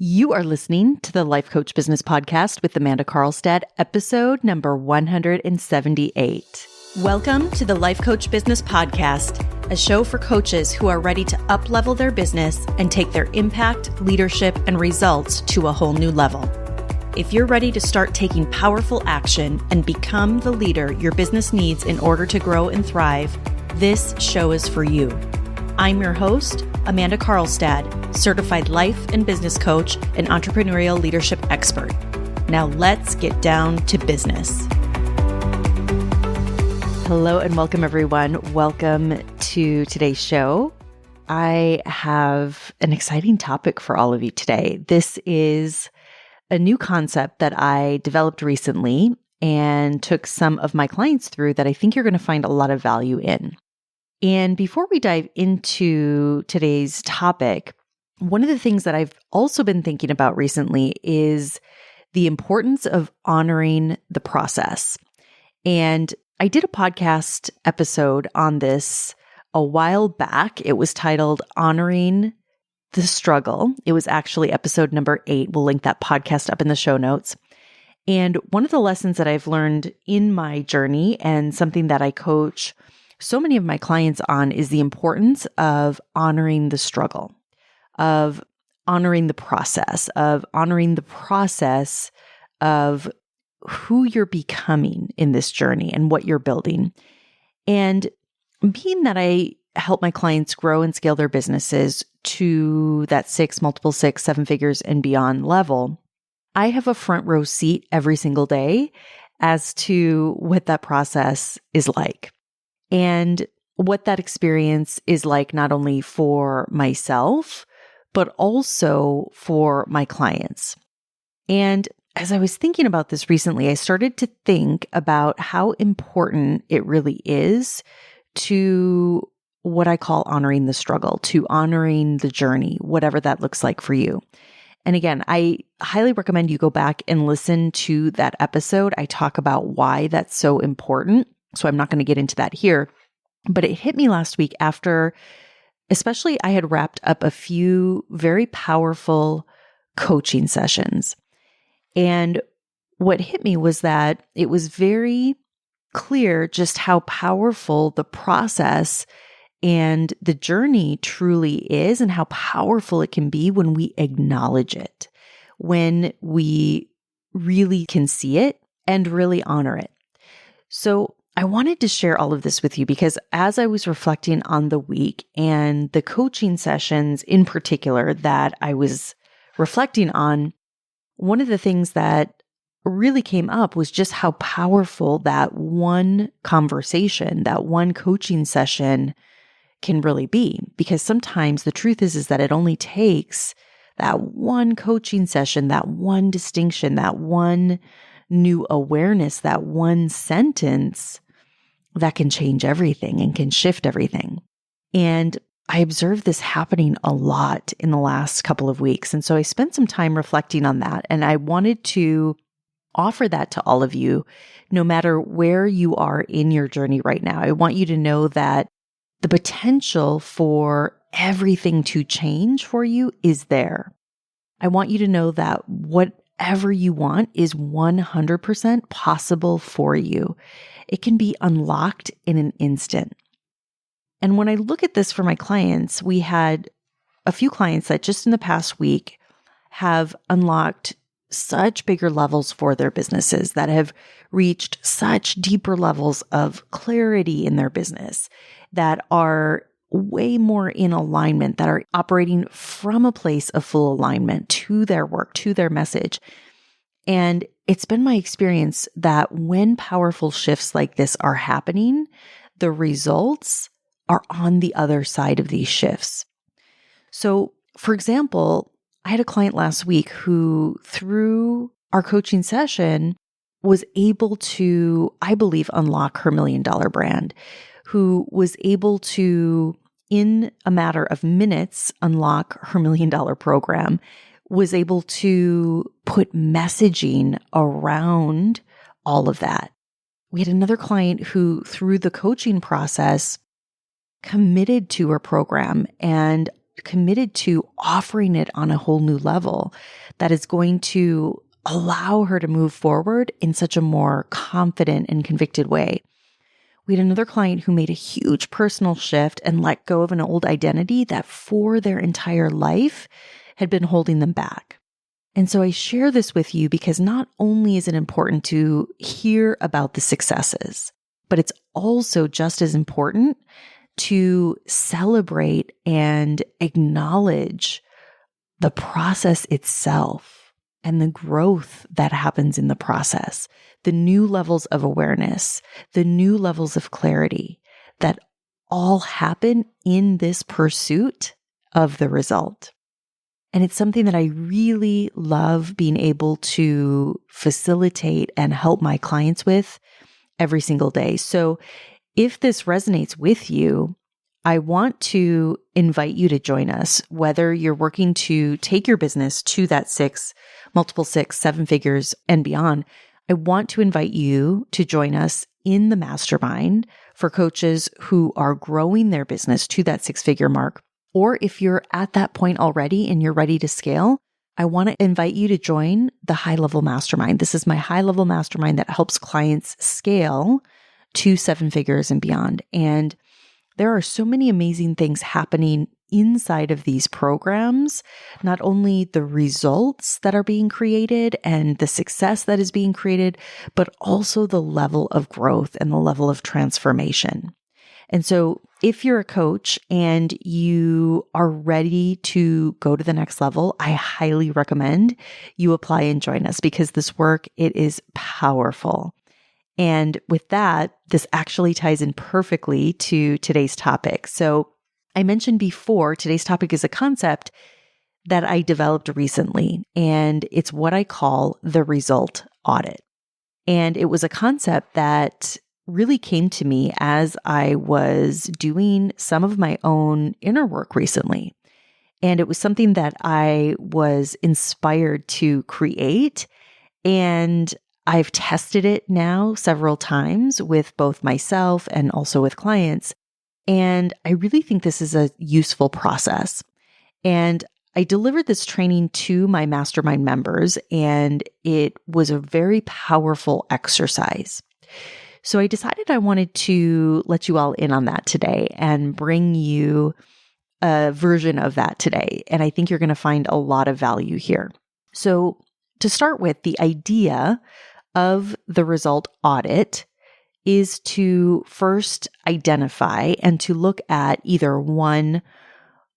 You are listening to the Life Coach Business Podcast with Amanda Carlstad, episode number 178. Welcome to the Life Coach Business Podcast, a show for coaches who are ready to up-level their business and take their impact, leadership, and results to a whole new level. If you're ready to start taking powerful action and become the leader your business needs in order to grow and thrive, this show is for you. I'm your host, Amanda Carlstad, certified life and business coach and entrepreneurial leadership expert. Now let's get down to business. Hello and welcome, everyone. Welcome to today's show. I have an exciting topic for all of you today. This is a new concept that I developed recently and took some of my clients through that I think you're going to find a lot of value in. And before we dive into today's topic, one of the things that I've also been thinking about recently is the importance of honoring the process. And I did a podcast episode on this a while back. It was titled Honoring the Struggle. It was actually episode number 8. We'll link that podcast up in the show notes. And one of the lessons that I've learned in my journey and something that I coach so many of my clients on is the importance of honoring the struggle, of honoring the process, of who you're becoming in this journey and what you're building. And being that I help my clients grow and scale their businesses to that 6, multiple 6, 7 figures and beyond level, I have a front row seat every single day as to what that process is like. And what that experience is like, not only for myself, but also for my clients. And as I was thinking about this recently, I started to think about how important it really is to what I call honoring the struggle, to honoring the journey, whatever that looks like for you. And again, I highly recommend you go back and listen to that episode. I talk about why that's so important. So I'm not going to get into that here, but it hit me last week after, especially I had wrapped up a few very powerful coaching sessions. And what hit me was that it was very clear just how powerful the process and the journey truly is, and how powerful it can be when we acknowledge it, when we really can see it and really honor it. So I wanted to share all of this with you because as I was reflecting on the week and the coaching sessions in particular that I was reflecting on, one of the things that really came up was just how powerful that one conversation, that one coaching session can really be. Because sometimes the truth is that it only takes that one coaching session, that one distinction, that one new awareness, that one sentence that can change everything and can shift everything. And I observed this happening a lot in the last couple of weeks. And so I spent some time reflecting on that. And I wanted to offer that to all of you, no matter where you are in your journey right now. I want you to know that the potential for everything to change for you is there. I want you to know that whatever you want is 100% possible for you. It can be unlocked in an instant. And when I look at this for my clients, we had a few clients that just in the past week have unlocked such bigger levels for their businesses, that have reached such deeper levels of clarity in their business, that are way more in alignment, that are operating from a place of full alignment to their work, to their message. And it's been my experience that when powerful shifts like this are happening, the results are on the other side of these shifts. So, for example, I had a client last week who, through our coaching session, was able to, I believe, unlock her $1 million brand, who was able to, in a matter of minutes, unlock her $1 million program, was able to put messaging around all of that. We had another client who, through the coaching process, committed to her program and committed to offering it on a whole new level that is going to allow her to move forward in such a more confident and convicted way. We had another client who made a huge personal shift and let go of an old identity that for their entire life had been holding them back. And so I share this with you because not only is it important to hear about the successes, but it's also just as important to celebrate and acknowledge the process itself and the growth that happens in the process, the new levels of awareness, the new levels of clarity that all happen in this pursuit of the result. And it's something that I really love being able to facilitate and help my clients with every single day. So if this resonates with you, I want to invite you to join us, whether you're working to take your business to that multiple six, seven figures and beyond. I want to invite you to join us in the mastermind for coaches who are growing their business to that six-figure mark. Or if you're at that point already and you're ready to scale, I want to invite you to join the high-level mastermind. This is my high-level mastermind that helps clients scale to seven figures and beyond. And there are so many amazing things happening inside of these programs, not only the results that are being created and the success that is being created, but also the level of growth and the level of transformation. And so if you're a coach and you are ready to go to the next level, I highly recommend you apply and join us because this work, it is powerful. And with that, this actually ties in perfectly to today's topic. So I mentioned before, today's topic is a concept that I developed recently, and it's what I call the result audit. And it was a concept that really came to me as I was doing some of my own inner work recently. And it was something that I was inspired to create, and I've tested it now several times with both myself and also with clients. And I really think this is a useful process. And I delivered this training to my mastermind members, and it was a very powerful exercise. So I decided I wanted to let you all in on that today and bring you a version of that today. And I think you're going to find a lot of value here. So to start with, the idea of the result audit is to first identify and to look at either one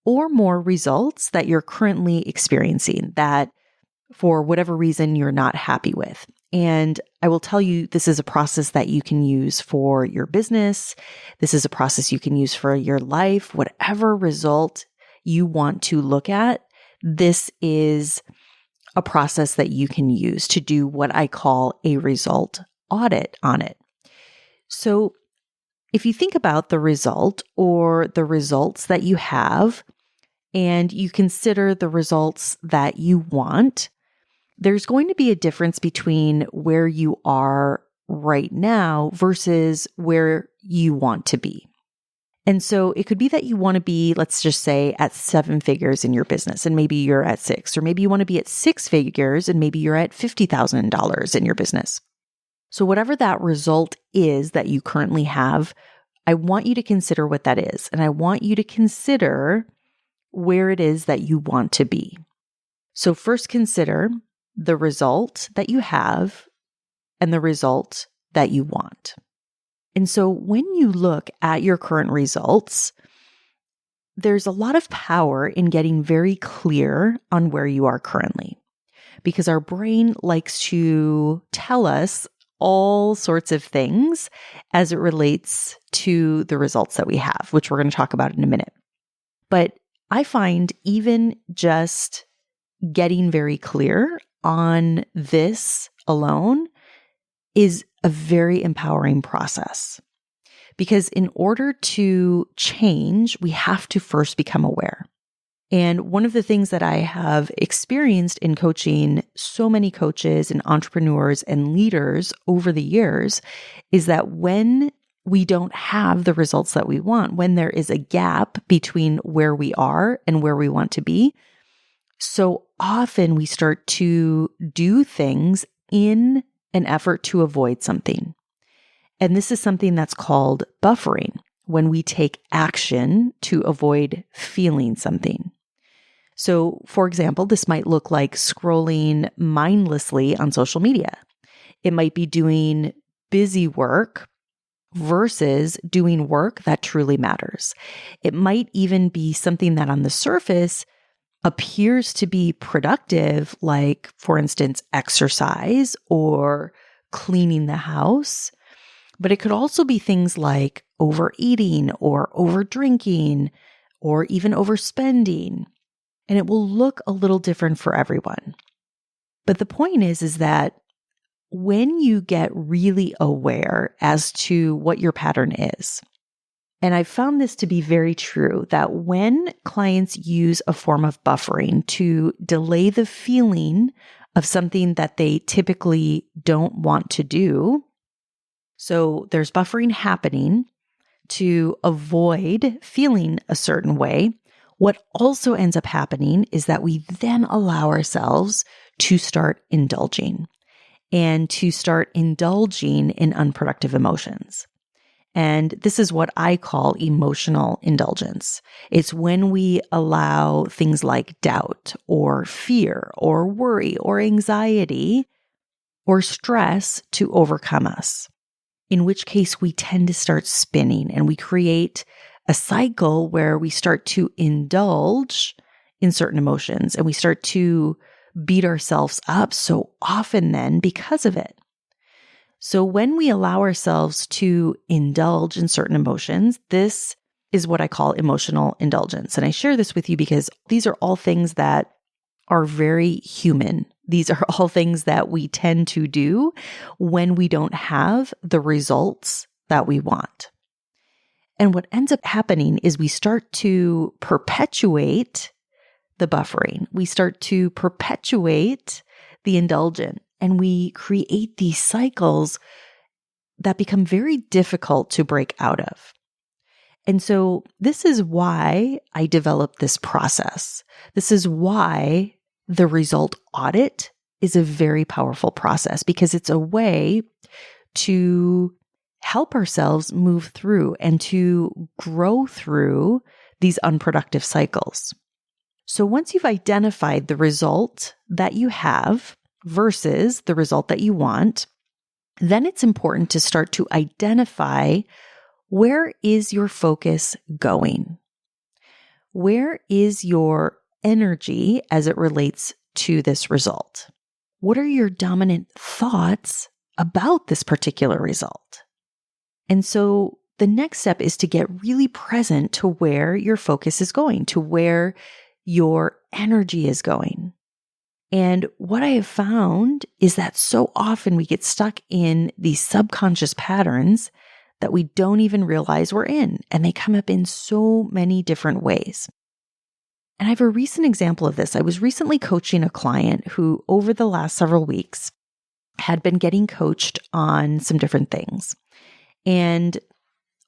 or more results that you're currently experiencing that for whatever reason you're not happy with. And I will tell you, this is a process that you can use for your business. This is a process you can use for your life. Whatever result you want to look at, this is a process that you can use to do what I call a result audit on it. So if you think about the result or the results that you have, and you consider the results that you want, there's going to be a difference between where you are right now versus where you want to be. And so it could be that you want to be, let's just say, at seven figures in your business, and maybe you're at six, or maybe you want to be at six figures and maybe you're at $50,000 in your business. So whatever that result is that you currently have, I want you to consider what that is. And I want you to consider where it is that you want to be. So first consider the result that you have and the result that you want. And so when you look at your current results, there's a lot of power in getting very clear on where you are currently, because our brain likes to tell us all sorts of things as it relates to the results that we have, which we're going to talk about in a minute. But I find even just getting very clear on this alone is a very empowering process. Because in order to change, we have to first become aware. And one of the things that I have experienced in coaching so many coaches and entrepreneurs and leaders over the years is that when we don't have the results that we want, when there is a gap between where we are and where we want to be. So often we start to do things in an effort to avoid something. And this is something that's called buffering, when we take action to avoid feeling something. So, for example, this might look like scrolling mindlessly on social media. It might be doing busy work versus doing work that truly matters. It might even be something that on the surface appears to be productive, like, for instance, exercise or cleaning the house. But it could also be things like overeating or overdrinking or even overspending. And it will look a little different for everyone. But the point is that when you get really aware as to what your pattern is, and I've found this to be very true, that when clients use a form of buffering to delay the feeling of something that they typically don't want to do, so there's buffering happening to avoid feeling a certain way, what also ends up happening is that we then allow ourselves to start indulging and to start indulging in unproductive emotions. And this is what I call emotional indulgence. It's when we allow things like doubt or fear or worry or anxiety or stress to overcome us, in which case we tend to start spinning and we create a cycle where we start to indulge in certain emotions and we start to beat ourselves up so often then because of it. So when we allow ourselves to indulge in certain emotions, this is what I call emotional indulgence. And I share this with you because these are all things that are very human. These are all things that we tend to do when we don't have the results that we want. And what ends up happening is we start to perpetuate the buffering. We start to perpetuate the indulgent, and we create these cycles that become very difficult to break out of. And so this is why I developed this process. This is why the result audit is a very powerful process, because it's a way to help ourselves move through and to grow through these unproductive cycles. So once you've identified the result that you have versus the result that you want, then it's important to start to identify, where is your focus going? Where is your energy as it relates to this result? What are your dominant thoughts about this particular result? And so the next step is to get really present to where your focus is going, to where your energy is going. And what I have found is that so often we get stuck in these subconscious patterns that we don't even realize we're in, and they come up in so many different ways. And I have a recent example of this. I was recently coaching a client who, over the last several weeks, had been getting coached on some different things. And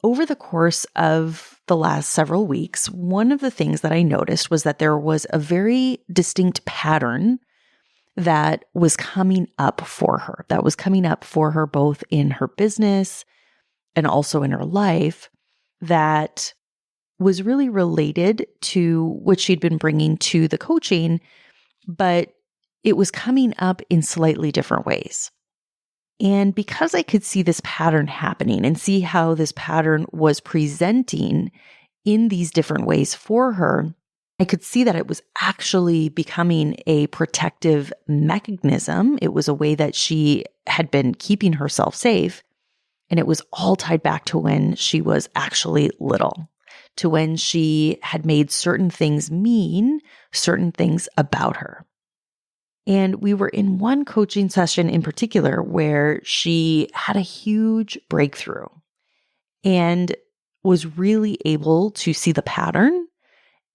over the course of the last several weeks, one of the things that I noticed was that there was a very distinct pattern that was coming up for her, both in her business and also in her life, that was really related to what she'd been bringing to the coaching, but it was coming up in slightly different ways. And because I could see this pattern happening and see how this pattern was presenting in these different ways for her, I could see that it was actually becoming a protective mechanism. It was a way that she had been keeping herself safe. And it was all tied back to when she was actually little, to when she had made certain things mean certain things about her. And we were in one coaching session in particular where she had a huge breakthrough and was really able to see the pattern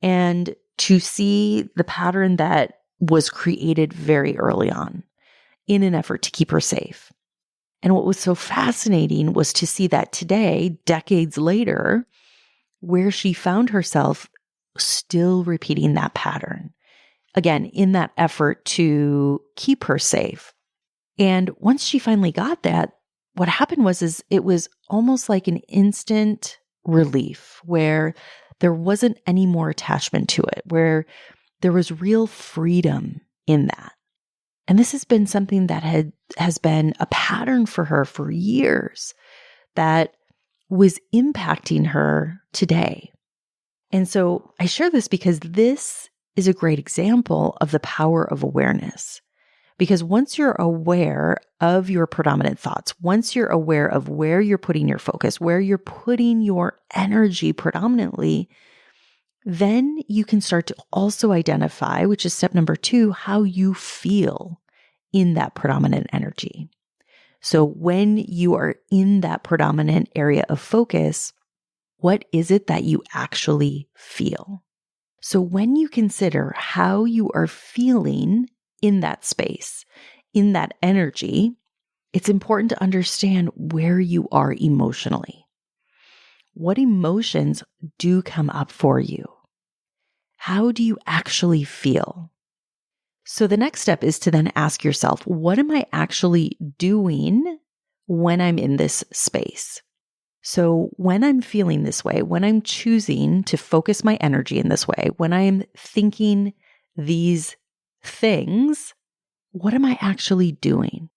and to see the pattern that was created very early on in an effort to keep her safe. And what was so fascinating was to see that today, decades later, where she found herself still repeating that pattern. Again, in that effort to keep her safe. And once she finally got that, what happened was it was almost like an instant relief where there wasn't any more attachment to it, where there was real freedom in that. And this has been something that has been a pattern for her for years that was impacting her today. And so I share this because this is a great example of the power of awareness. Because once you're aware of your predominant thoughts, once you're aware of where you're putting your focus, where you're putting your energy predominantly, then you can start to also identify, which is step number 2, how you feel in that predominant energy. So when you are in that predominant area of focus, what is it that you actually feel? So when you consider how you are feeling in that space, in that energy, it's important to understand where you are emotionally. What emotions do come up for you? How do you actually feel? So the next step is to then ask yourself, what am I actually doing when I'm in this space? So when I'm feeling this way, when I'm choosing to focus my energy in this way, when I'm thinking these things, what am I actually doing?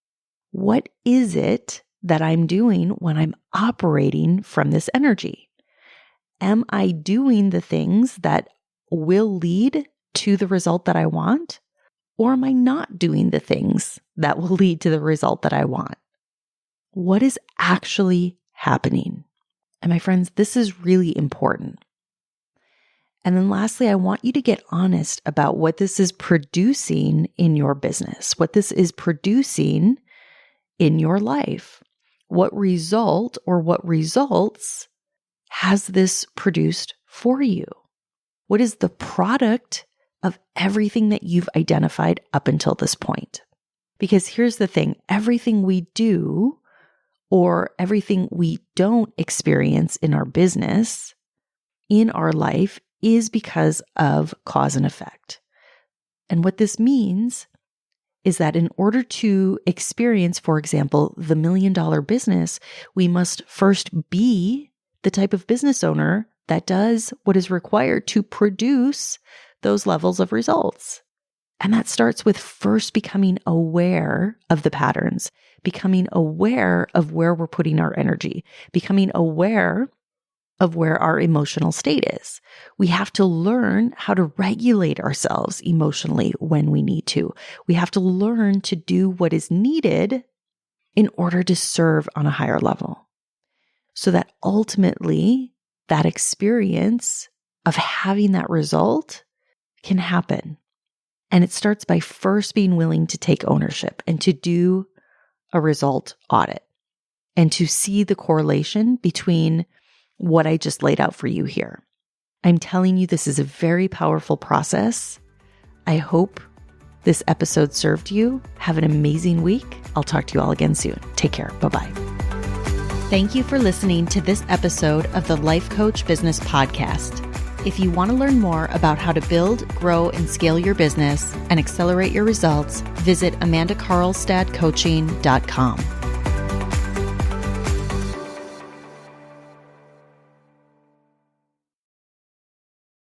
What is it that I'm doing when I'm operating from this energy? Am I doing the things that will lead to the result that I want? Or am I not doing the things that will lead to the result that I want? What is actually happening? And my friends, this is really important. And then lastly, I want you to get honest about what this is producing in your business, what this is producing in your life. What result or what results has this produced for you? What is the product of everything that you've identified up until this point? Because here's the thing, everything we do or everything we don't experience in our business, in our life, is because of cause and effect. And what this means is that in order to experience, for example, the $1 million business, we must first be the type of business owner that does what is required to produce those levels of results. And that starts with first becoming aware of the patterns, becoming aware of where we're putting our energy, becoming aware of where our emotional state is. We have to learn how to regulate ourselves emotionally when we need to. We have to learn to do what is needed in order to serve on a higher level. So that ultimately that experience of having that result can happen. And it starts by first being willing to take ownership and to do a result audit and to see the correlation between what I just laid out for you here. I'm telling you, this is a very powerful process. I hope this episode served you. Have an amazing week. I'll talk to you all again soon. Take care. Bye-bye. Thank you for listening to this episode of the Life Coach Business Podcast. If you want to learn more about how to build, grow, and scale your business and accelerate your results, visit amandakarlstadcoaching.com.